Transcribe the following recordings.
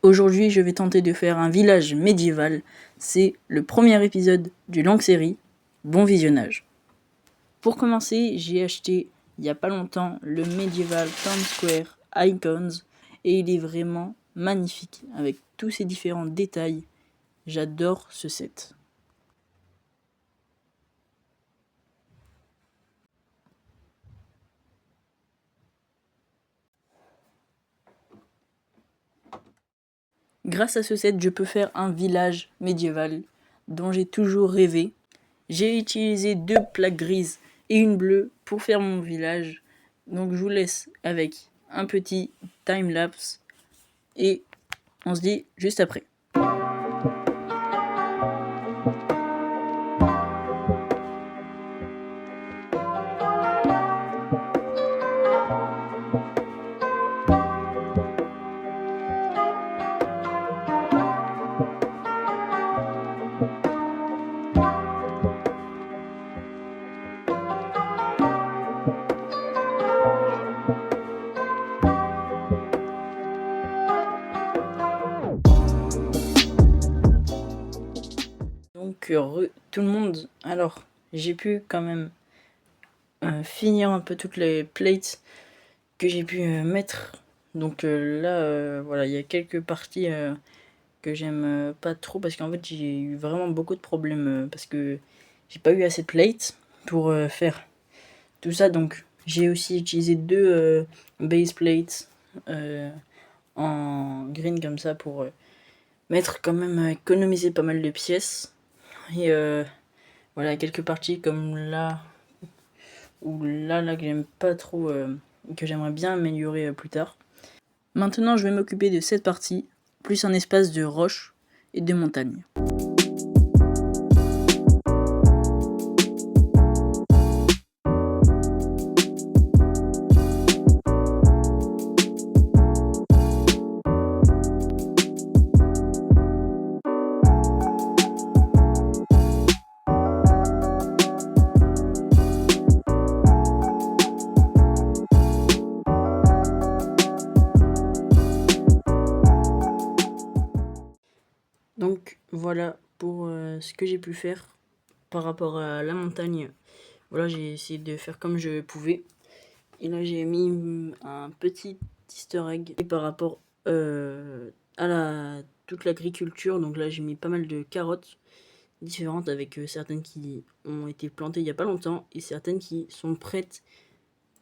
Aujourd'hui, je vais tenter de faire un village médiéval. C'est le premier épisode d'une longue série. Bon visionnage. Pour commencer, j'ai acheté il n'y a pas longtemps le Medieval Town Square Icons et il est vraiment magnifique avec tous ses différents détails. J'adore ce set. Grâce à ce set, je peux faire un village médiéval dont j'ai toujours rêvé. J'ai utilisé 2 plaques grises et une bleue pour faire mon village. Donc je vous laisse avec un petit time-lapse et on se dit juste après. Donc tout le monde, alors j'ai pu quand même finir un peu toutes les plates que j'ai pu mettre. Donc là voilà, il y a quelques parties que j'aime pas trop parce qu'en fait j'ai eu vraiment beaucoup de problèmes parce que j'ai pas eu assez de plates pour faire tout ça. Donc j'ai aussi utilisé 2 base plates en green comme ça pour mettre quand même économiser pas mal de pièces. Et voilà, quelques parties comme là ou là que j'aime pas trop, que j'aimerais bien améliorer plus tard. Maintenant je vais m'occuper de cette partie, plus un espace de roches et de montagnes. Donc voilà pour ce que j'ai pu faire par rapport à la montagne. Voilà, j'ai essayé de faire comme je pouvais. Et là j'ai mis un petit easter egg et par rapport à toute l'agriculture. Donc là j'ai mis pas mal de carottes différentes avec certaines qui ont été plantées il n'y a pas longtemps et certaines qui sont prêtes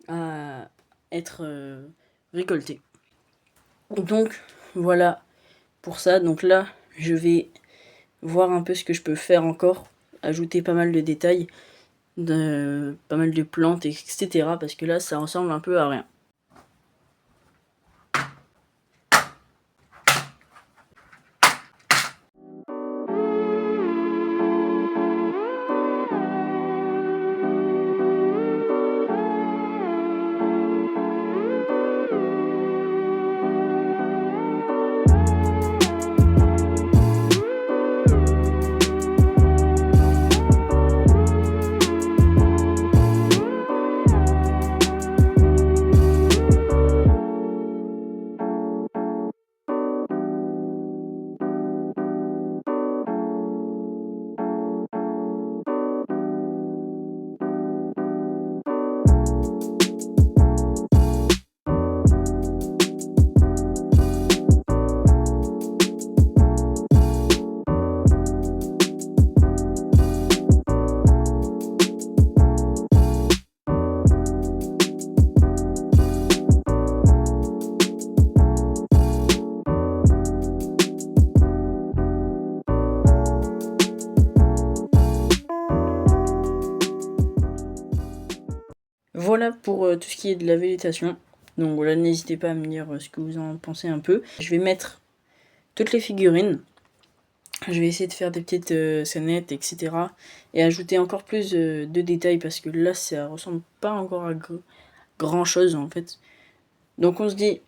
à être récoltées. Donc voilà pour ça. Donc là je vais voir un peu ce que je peux faire encore, ajouter pas mal de détails, pas mal de plantes, etc. Parce que là ça ressemble un peu à rien. Voilà pour tout ce qui est de la végétation. Donc voilà, n'hésitez pas à me dire ce que vous en pensez un peu. Je vais mettre toutes les figurines. Je vais essayer de faire des petites scénettes, etc. Et ajouter encore plus de détails parce que là, ça ressemble pas encore à grand chose en fait. Donc on se dit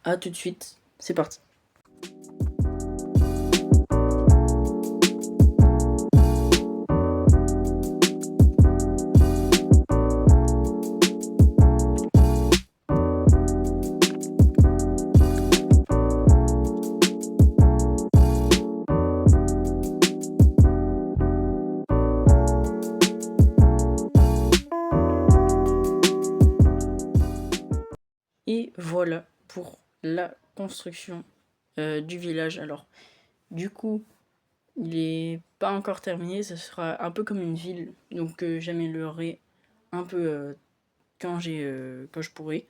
à tout de suite. C'est parti. voilà pour la construction du village. Alors, du coup, il est pas encore terminé, ça sera un peu comme une ville, donc j'améliorerai un peu quand je pourrai,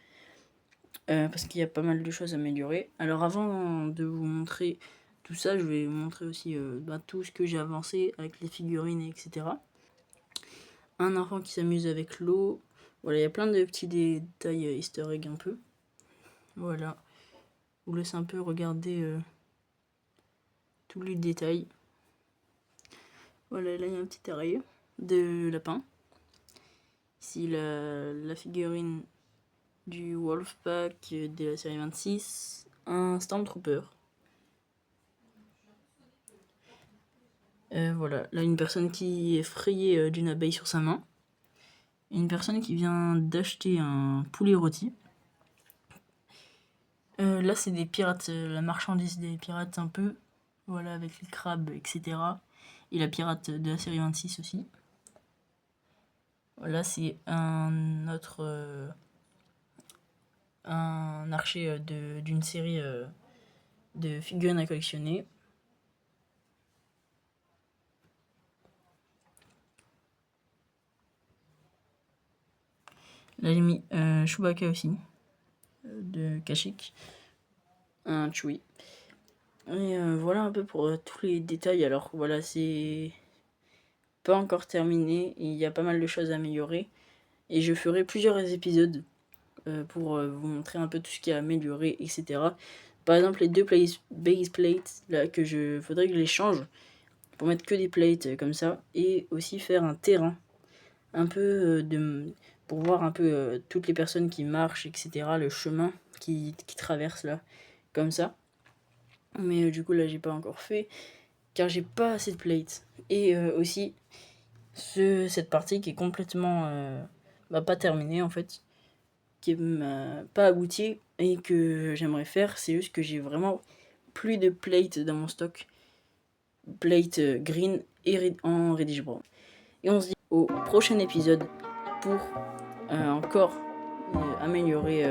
parce qu'il y a pas mal de choses à améliorer. Alors avant de vous montrer tout ça, je vais vous montrer aussi tout ce que j'ai avancé avec les figurines, etc. Un enfant qui s'amuse avec l'eau. Voilà, il y a plein de petits détails easter egg un peu. Voilà, je vous laisse un peu regarder tous les détails. Voilà, là il y a un petit arrêt de lapin. Ici la figurine du Wolfpack de la série 26. Un Stormtrooper. Voilà, là une personne qui est frayée d'une abeille sur sa main. Une personne qui vient d'acheter un poulet rôti. Là c'est des pirates, la marchandise des pirates un peu. Voilà, avec les crabes, etc. Et la pirate de la série 26 aussi. Voilà, c'est un autre... un archer d'une série de figurines à collectionner. Là j'ai mis Chewbacca aussi, de Kashyyyk, un Chewie. Et voilà un peu pour tous les détails. Alors voilà, c'est pas encore terminé, il y a pas mal de choses à améliorer. Et je ferai plusieurs épisodes pour vous montrer un peu tout ce qui est amélioré, etc. Par exemple, les deux base plates, là, faudrait que je les change pour mettre que des plates comme ça. Et aussi faire un terrain, un peu pour voir un peu toutes les personnes qui marchent, etc. Le chemin qui traversent là, comme ça. Mais du coup, là, j'ai pas encore fait, car j'ai pas assez de plates. Et aussi, cette partie qui est complètement pas terminée en fait, qui est pas aboutie et que j'aimerais faire, c'est juste que j'ai vraiment plus de plates dans mon stock. Plate green et en reddish brown. Et on se dit au prochain épisode pour encore améliorer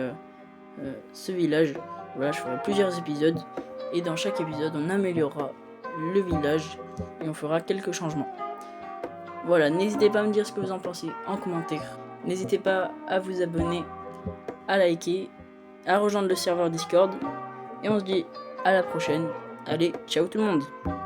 ce village. Voilà, je ferai plusieurs épisodes et dans chaque épisode on améliorera le village et on fera quelques changements. Voilà, n'hésitez pas à me dire ce que vous en pensez en commentaire. N'hésitez pas à vous abonner, à liker, à rejoindre le serveur Discord. Et on se dit à la prochaine. Allez, ciao tout le monde!